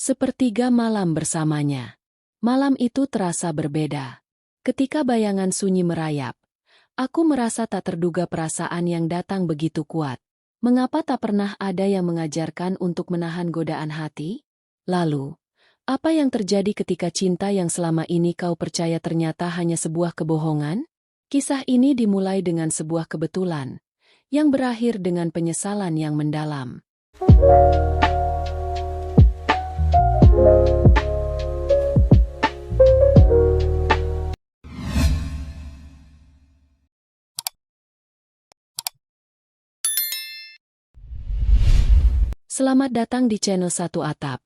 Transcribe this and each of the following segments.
Sepertiga malam bersamanya. Malam itu terasa berbeda. Ketika bayangan sunyi merayap, aku merasa tak terduga perasaan yang datang begitu kuat. Mengapa tak pernah ada yang mengajarkan untuk menahan godaan hati? Lalu, apa yang terjadi ketika cinta yang selama ini kau percaya ternyata hanya sebuah kebohongan? Kisah ini dimulai dengan sebuah kebetulan, yang berakhir dengan penyesalan yang mendalam. Selamat datang di channel Satu Atap.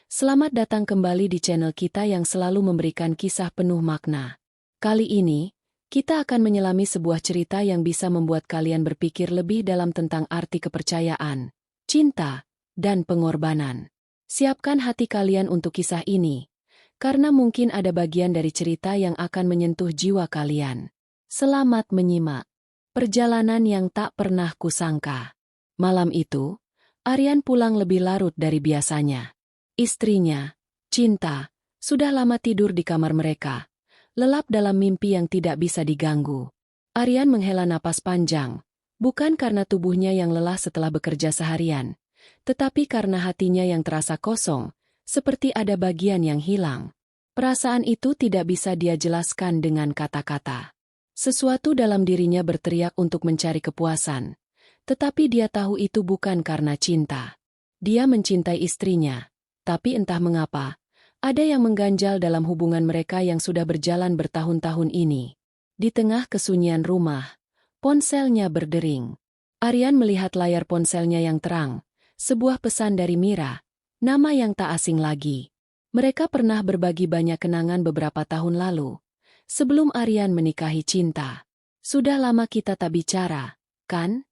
Selamat datang kembali di channel kita yang selalu memberikan kisah penuh makna. Kali ini, kita akan menyelami sebuah cerita yang bisa membuat kalian berpikir lebih dalam tentang arti kepercayaan, cinta, dan pengorbanan. Siapkan hati kalian untuk kisah ini, karena mungkin ada bagian dari cerita yang akan menyentuh jiwa kalian. Selamat menyimak. Perjalanan yang tak pernah kusangka. Malam itu, Aryan pulang lebih larut dari biasanya. Istrinya, Cinta, sudah lama tidur di kamar mereka, lelap dalam mimpi yang tidak bisa diganggu. Aryan menghela napas panjang, bukan karena tubuhnya yang lelah setelah bekerja seharian, tetapi karena hatinya yang terasa kosong, seperti ada bagian yang hilang. Perasaan itu tidak bisa dia jelaskan dengan kata-kata. Sesuatu dalam dirinya berteriak untuk mencari kepuasan. Tetapi dia tahu itu bukan karena cinta. Dia mencintai istrinya, tapi entah mengapa, ada yang mengganjal dalam hubungan mereka yang sudah berjalan bertahun-tahun ini. Di tengah kesunyian rumah, ponselnya berdering. Aryan melihat layar ponselnya yang terang, sebuah pesan dari Mira, nama yang tak asing lagi. Mereka pernah berbagi banyak kenangan beberapa tahun lalu, sebelum Aryan menikahi Cinta. Sudah lama kita tak bicara, kan?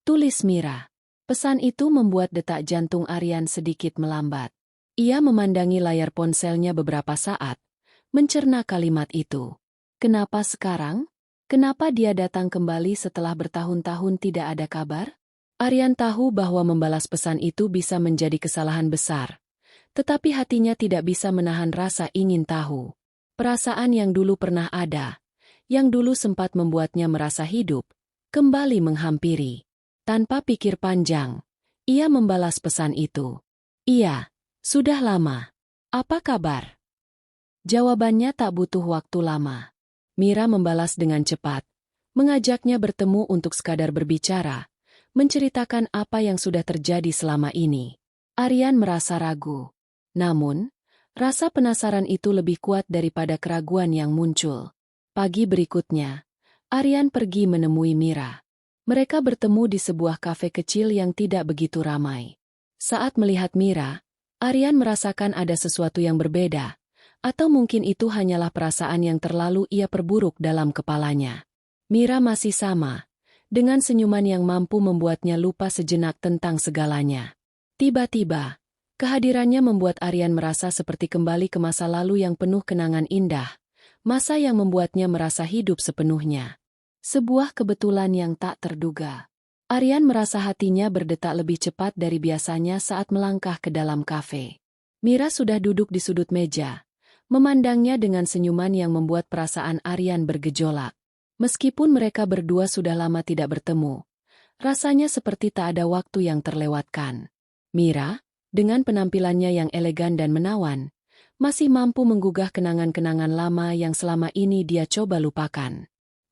Tulis Mira. Pesan itu membuat detak jantung Aryan sedikit melambat. Ia memandangi layar ponselnya beberapa saat, mencerna kalimat itu. Kenapa sekarang? Kenapa dia datang kembali setelah bertahun-tahun tidak ada kabar? Aryan tahu bahwa membalas pesan itu bisa menjadi kesalahan besar. Tetapi hatinya tidak bisa menahan rasa ingin tahu. Perasaan yang dulu pernah ada, yang dulu sempat membuatnya merasa hidup, kembali menghampiri. Tanpa pikir panjang, ia membalas pesan itu. Iya, sudah lama. Apa kabar? Jawabannya tak butuh waktu lama. Mira membalas dengan cepat, mengajaknya bertemu untuk sekadar berbicara, menceritakan apa yang sudah terjadi selama ini. Aryan merasa ragu. Namun, rasa penasaran itu lebih kuat daripada keraguan yang muncul. Pagi berikutnya, Aryan pergi menemui Mira. Mereka bertemu di sebuah kafe kecil yang tidak begitu ramai. Saat melihat Mira, Aryan merasakan ada sesuatu yang berbeda, atau mungkin itu hanyalah perasaan yang terlalu ia perburuk dalam kepalanya. Mira masih sama, dengan senyuman yang mampu membuatnya lupa sejenak tentang segalanya. Tiba-tiba, kehadirannya membuat Aryan merasa seperti kembali ke masa lalu yang penuh kenangan indah, masa yang membuatnya merasa hidup sepenuhnya. Sebuah kebetulan yang tak terduga. Aryan merasa hatinya berdetak lebih cepat dari biasanya saat melangkah ke dalam kafe. Mira sudah duduk di sudut meja, memandangnya dengan senyuman yang membuat perasaan Aryan bergejolak. Meskipun mereka berdua sudah lama tidak bertemu, rasanya seperti tak ada waktu yang terlewatkan. Mira, dengan penampilannya yang elegan dan menawan, masih mampu menggugah kenangan-kenangan lama yang selama ini dia coba lupakan.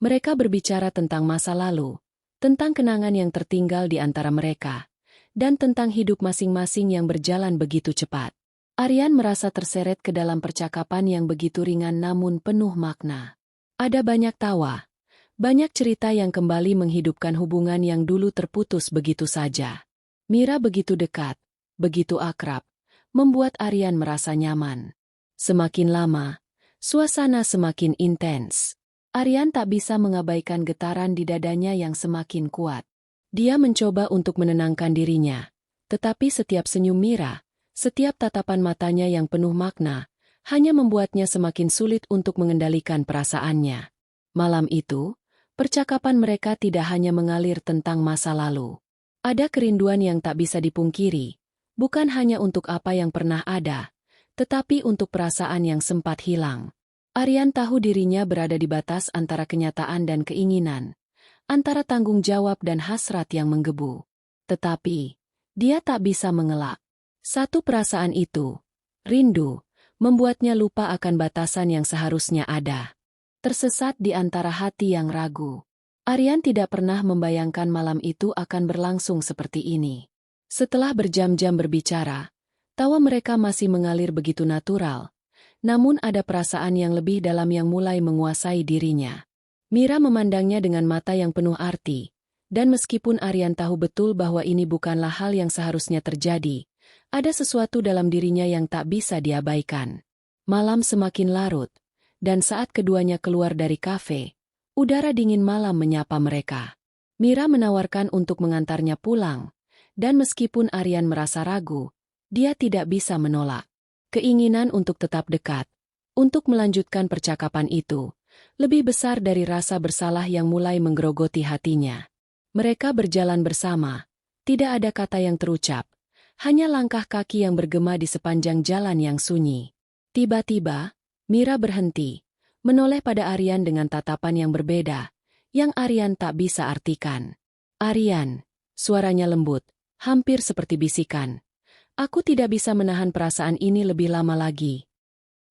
Mereka berbicara tentang masa lalu, tentang kenangan yang tertinggal di antara mereka, dan tentang hidup masing-masing yang berjalan begitu cepat. Aryan merasa terseret ke dalam percakapan yang begitu ringan namun penuh makna. Ada banyak tawa, banyak cerita yang kembali menghidupkan hubungan yang dulu terputus begitu saja. Mira begitu dekat, begitu akrab, membuat Aryan merasa nyaman. Semakin lama, suasana semakin intens. Aryan tak bisa mengabaikan getaran di dadanya yang semakin kuat. Dia mencoba untuk menenangkan dirinya, tetapi setiap senyum Mira, setiap tatapan matanya yang penuh makna, hanya membuatnya semakin sulit untuk mengendalikan perasaannya. Malam itu, percakapan mereka tidak hanya mengalir tentang masa lalu. Ada kerinduan yang tak bisa dipungkiri, Bukan hanya untuk apa yang pernah ada, tetapi untuk perasaan yang sempat hilang. Aryan tahu dirinya berada di batas antara kenyataan dan keinginan, antara tanggung jawab dan hasrat yang menggebu. Tetapi, dia tak bisa mengelak. Satu perasaan itu, rindu, membuatnya lupa akan batasan yang seharusnya ada. Tersesat di antara hati yang ragu. Aryan tidak pernah membayangkan malam itu akan berlangsung seperti ini. Setelah berjam-jam berbicara, tawa mereka masih mengalir begitu natural, namun ada perasaan yang lebih dalam yang mulai menguasai dirinya. Mira memandangnya dengan mata yang penuh arti, dan meskipun Aryan tahu betul bahwa ini bukanlah hal yang seharusnya terjadi, ada sesuatu dalam dirinya yang tak bisa diabaikan. Malam semakin larut, dan saat keduanya keluar dari kafe, udara dingin malam menyapa mereka. Mira menawarkan untuk mengantarnya pulang, dan meskipun Aryan merasa ragu, dia tidak bisa menolak. Keinginan untuk tetap dekat, untuk melanjutkan percakapan itu, lebih besar dari rasa bersalah yang mulai menggerogoti hatinya. Mereka berjalan bersama, tidak ada kata yang terucap, hanya langkah kaki yang bergema di sepanjang jalan yang sunyi. Tiba-tiba, Mira berhenti, menoleh pada Aryan dengan tatapan yang berbeda, yang Aryan tak bisa artikan. "Aryan," suaranya lembut, hampir seperti bisikan. "Aku tidak bisa menahan perasaan ini lebih lama lagi."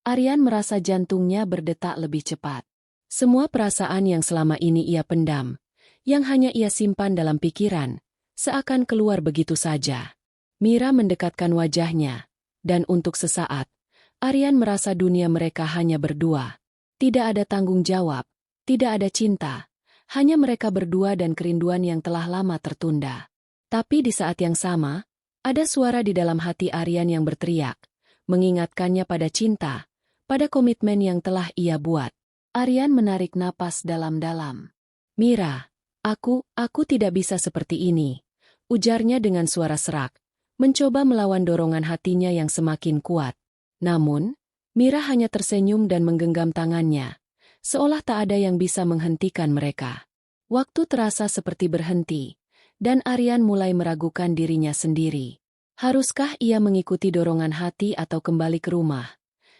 Aryan merasa jantungnya berdetak lebih cepat. Semua perasaan yang selama ini ia pendam, yang hanya ia simpan dalam pikiran, seakan keluar begitu saja. Mira mendekatkan wajahnya, dan untuk sesaat, Aryan merasa dunia mereka hanya berdua. Tidak ada tanggung jawab, tidak ada cinta, hanya mereka berdua dan kerinduan yang telah lama tertunda. Tapi di saat yang sama, ada suara di dalam hati Aryan yang berteriak, mengingatkannya pada cinta, pada komitmen yang telah ia buat. Aryan menarik napas dalam-dalam. "Mira, aku tidak bisa seperti ini," ujarnya dengan suara serak, mencoba melawan dorongan hatinya yang semakin kuat. Namun, Mira hanya tersenyum dan menggenggam tangannya, seolah tak ada yang bisa menghentikan mereka. Waktu terasa seperti berhenti, dan Aryan mulai meragukan dirinya sendiri. Haruskah ia mengikuti dorongan hati atau kembali ke rumah,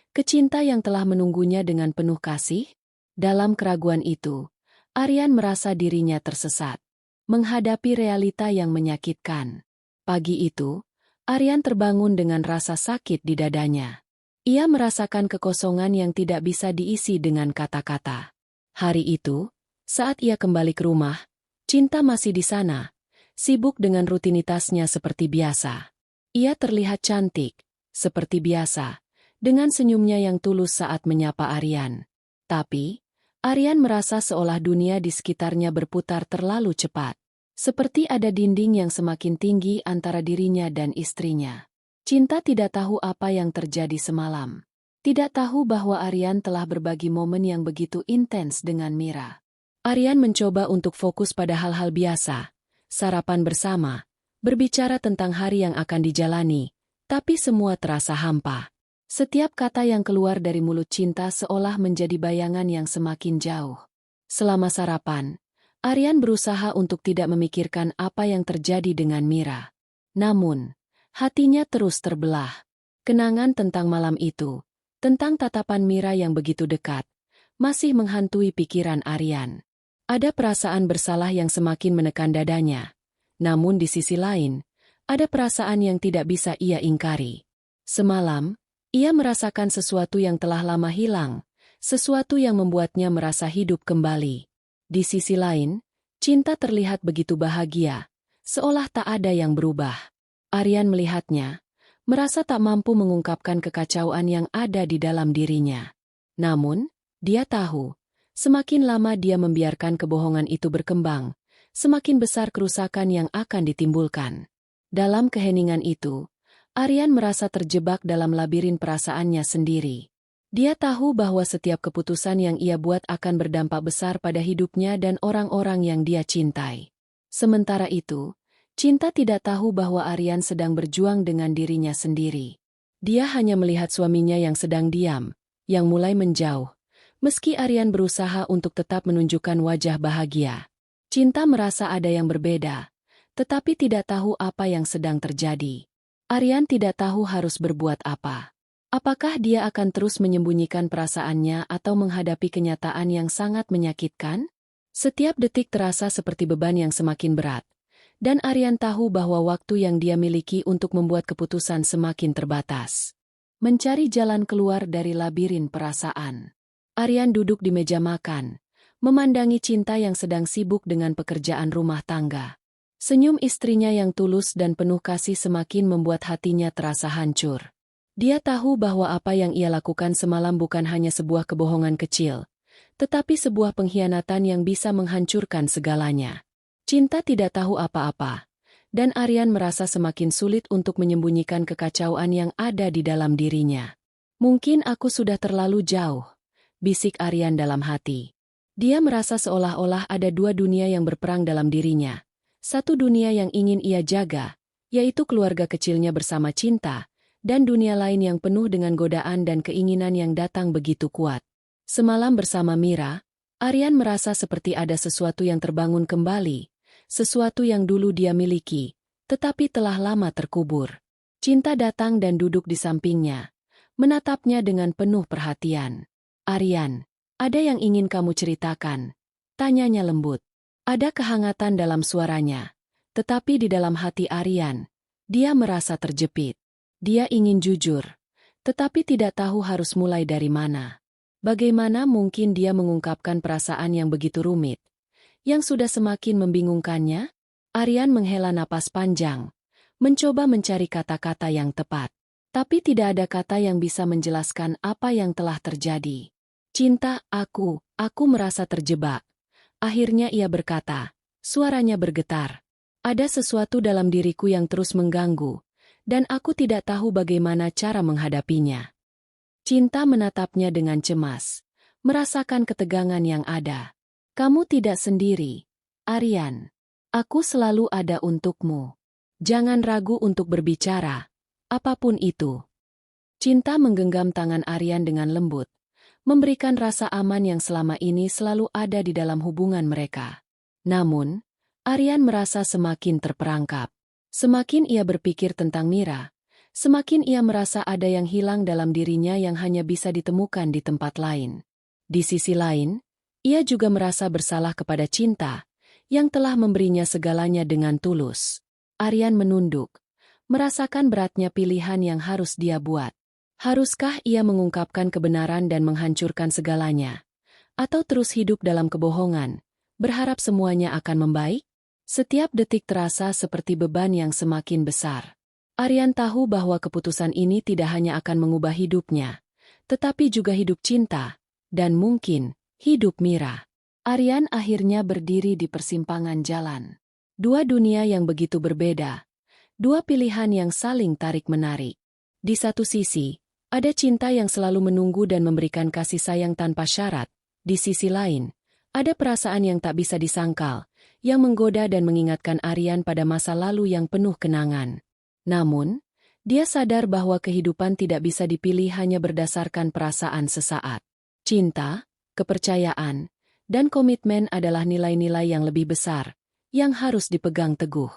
ke cinta yang telah menunggunya dengan penuh kasih? Dalam keraguan itu, Aryan merasa dirinya tersesat, menghadapi realita yang menyakitkan. Pagi itu, Aryan terbangun dengan rasa sakit di dadanya. Ia merasakan kekosongan yang tidak bisa diisi dengan kata-kata. Hari itu, saat ia kembali ke rumah, Cinta masih di sana, sibuk dengan rutinitasnya seperti biasa. Ia terlihat cantik, seperti biasa, dengan senyumnya yang tulus saat menyapa Aryan. Tapi, Aryan merasa seolah dunia di sekitarnya berputar terlalu cepat. Seperti ada dinding yang semakin tinggi antara dirinya dan istrinya. Cinta tidak tahu apa yang terjadi semalam. Tidak tahu bahwa Aryan telah berbagi momen yang begitu intens dengan Mira. Aryan mencoba untuk fokus pada hal-hal biasa, sarapan bersama, berbicara tentang hari yang akan dijalani, tapi semua terasa hampa. Setiap kata yang keluar dari mulut Cinta seolah menjadi bayangan yang semakin jauh. Selama sarapan, Aryan berusaha untuk tidak memikirkan apa yang terjadi dengan Mira. Namun, hatinya terus terbelah. Kenangan tentang malam itu, tentang tatapan Mira yang begitu dekat, masih menghantui pikiran Aryan. Ada perasaan bersalah yang semakin menekan dadanya. Namun di sisi lain, ada perasaan yang tidak bisa ia ingkari. Semalam, ia merasakan sesuatu yang telah lama hilang, sesuatu yang membuatnya merasa hidup kembali. Di sisi lain, Cinta terlihat begitu bahagia, seolah tak ada yang berubah. Aryan melihatnya, merasa tak mampu mengungkapkan kekacauan yang ada di dalam dirinya. Namun, dia tahu, semakin lama dia membiarkan kebohongan itu berkembang, semakin besar kerusakan yang akan ditimbulkan. Dalam keheningan itu, Aryan merasa terjebak dalam labirin perasaannya sendiri. Dia tahu bahwa setiap keputusan yang ia buat akan berdampak besar pada hidupnya dan orang-orang yang dia cintai. Sementara itu, Cinta tidak tahu bahwa Aryan sedang berjuang dengan dirinya sendiri. Dia hanya melihat suaminya yang sedang diam, yang mulai menjauh, meski Aryan berusaha untuk tetap menunjukkan wajah bahagia. Cinta merasa ada yang berbeda, tetapi tidak tahu apa yang sedang terjadi. Aryan tidak tahu harus berbuat apa. Apakah dia akan terus menyembunyikan perasaannya atau menghadapi kenyataan yang sangat menyakitkan? Setiap detik terasa seperti beban yang semakin berat, dan Aryan tahu bahwa waktu yang dia miliki untuk membuat keputusan semakin terbatas. Mencari jalan keluar dari labirin perasaan. Aryan duduk di meja makan, memandangi Cinta yang sedang sibuk dengan pekerjaan rumah tangga. Senyum istrinya yang tulus dan penuh kasih semakin membuat hatinya terasa hancur. Dia tahu bahwa apa yang ia lakukan semalam bukan hanya sebuah kebohongan kecil, tetapi sebuah pengkhianatan yang bisa menghancurkan segalanya. Cinta tidak tahu apa-apa, dan Aryan merasa semakin sulit untuk menyembunyikan kekacauan yang ada di dalam dirinya. Mungkin aku sudah terlalu jauh, bisik Aryan dalam hati. Dia merasa seolah-olah ada dua dunia yang berperang dalam dirinya. Satu dunia yang ingin ia jaga, yaitu keluarga kecilnya bersama Cinta, dan dunia lain yang penuh dengan godaan dan keinginan yang datang begitu kuat. Semalam bersama Mira, Aryan merasa seperti ada sesuatu yang terbangun kembali, sesuatu yang dulu dia miliki, tetapi telah lama terkubur. Cinta datang dan duduk di sampingnya, menatapnya dengan penuh perhatian. "Aryan, ada yang ingin kamu ceritakan?" tanyanya lembut. Ada kehangatan dalam suaranya, tetapi di dalam hati Aryan, dia merasa terjepit. Dia ingin jujur, tetapi tidak tahu harus mulai dari mana. Bagaimana mungkin dia mengungkapkan perasaan yang begitu rumit, yang sudah semakin membingungkannya? Aryan menghela napas panjang, mencoba mencari kata-kata yang tepat. Tapi tidak ada kata yang bisa menjelaskan apa yang telah terjadi. "Cinta, aku merasa terjebak." Akhirnya ia berkata, suaranya bergetar. "Ada sesuatu dalam diriku yang terus mengganggu, dan aku tidak tahu bagaimana cara menghadapinya." Cinta menatapnya dengan cemas, merasakan ketegangan yang ada. "Kamu tidak sendiri, Aryan. Aku selalu ada untukmu. Jangan ragu untuk berbicara, apapun itu." Cinta menggenggam tangan Aryan dengan lembut, memberikan rasa aman yang selama ini selalu ada di dalam hubungan mereka. Namun, Aryan merasa semakin terperangkap. Semakin ia berpikir tentang Mira, semakin ia merasa ada yang hilang dalam dirinya yang hanya bisa ditemukan di tempat lain. Di sisi lain, ia juga merasa bersalah kepada Cinta, yang telah memberinya segalanya dengan tulus. Aryan menunduk, merasakan beratnya pilihan yang harus dia buat. Haruskah ia mengungkapkan kebenaran dan menghancurkan segalanya? Atau terus hidup dalam kebohongan, berharap semuanya akan membaik? Setiap detik terasa seperti beban yang semakin besar. Aryan tahu bahwa keputusan ini tidak hanya akan mengubah hidupnya, tetapi juga hidup Cinta, dan mungkin hidup Mira. Aryan akhirnya berdiri di persimpangan jalan. Dua dunia yang begitu berbeda, dua pilihan yang saling tarik-menarik. Di satu sisi, ada Cinta yang selalu menunggu dan memberikan kasih sayang tanpa syarat. Di sisi lain, ada perasaan yang tak bisa disangkal, yang menggoda dan mengingatkan Aryan pada masa lalu yang penuh kenangan. Namun, dia sadar bahwa kehidupan tidak bisa dipilih hanya berdasarkan perasaan sesaat. Cinta, kepercayaan, dan komitmen adalah nilai-nilai yang lebih besar, yang harus dipegang teguh.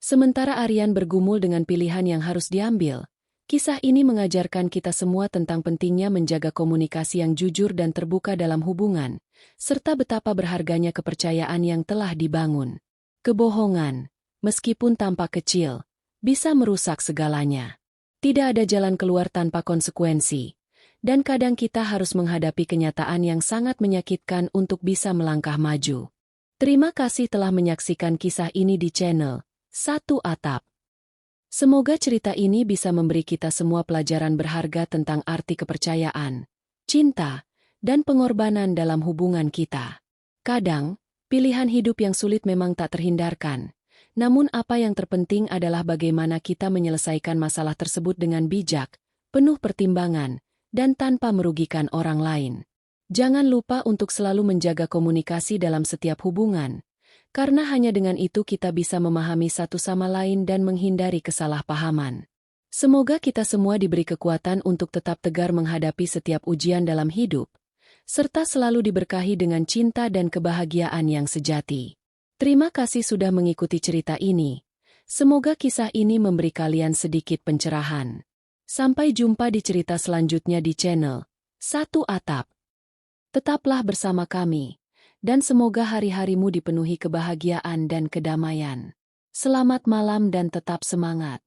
Sementara Aryan bergumul dengan pilihan yang harus diambil, kisah ini mengajarkan kita semua tentang pentingnya menjaga komunikasi yang jujur dan terbuka dalam hubungan, serta betapa berharganya kepercayaan yang telah dibangun. Kebohongan, meskipun tampak kecil, bisa merusak segalanya. Tidak ada jalan keluar tanpa konsekuensi, dan kadang kita harus menghadapi kenyataan yang sangat menyakitkan untuk bisa melangkah maju. Terima kasih telah menyaksikan kisah ini di channel Satu Atap. Semoga cerita ini bisa memberi kita semua pelajaran berharga tentang arti kepercayaan, cinta, dan pengorbanan dalam hubungan kita. Kadang, pilihan hidup yang sulit memang tak terhindarkan, namun apa yang terpenting adalah bagaimana kita menyelesaikan masalah tersebut dengan bijak, penuh pertimbangan, dan tanpa merugikan orang lain. Jangan lupa untuk selalu menjaga komunikasi dalam setiap hubungan, karena hanya dengan itu kita bisa memahami satu sama lain dan menghindari kesalahpahaman. Semoga kita semua diberi kekuatan untuk tetap tegar menghadapi setiap ujian dalam hidup, serta selalu diberkahi dengan cinta dan kebahagiaan yang sejati. Terima kasih sudah mengikuti cerita ini. Semoga kisah ini memberi kalian sedikit pencerahan. Sampai jumpa di cerita selanjutnya di channel Satu Atap. Tetaplah bersama kami, dan semoga hari-harimu dipenuhi kebahagiaan dan kedamaian. Selamat malam dan tetap semangat.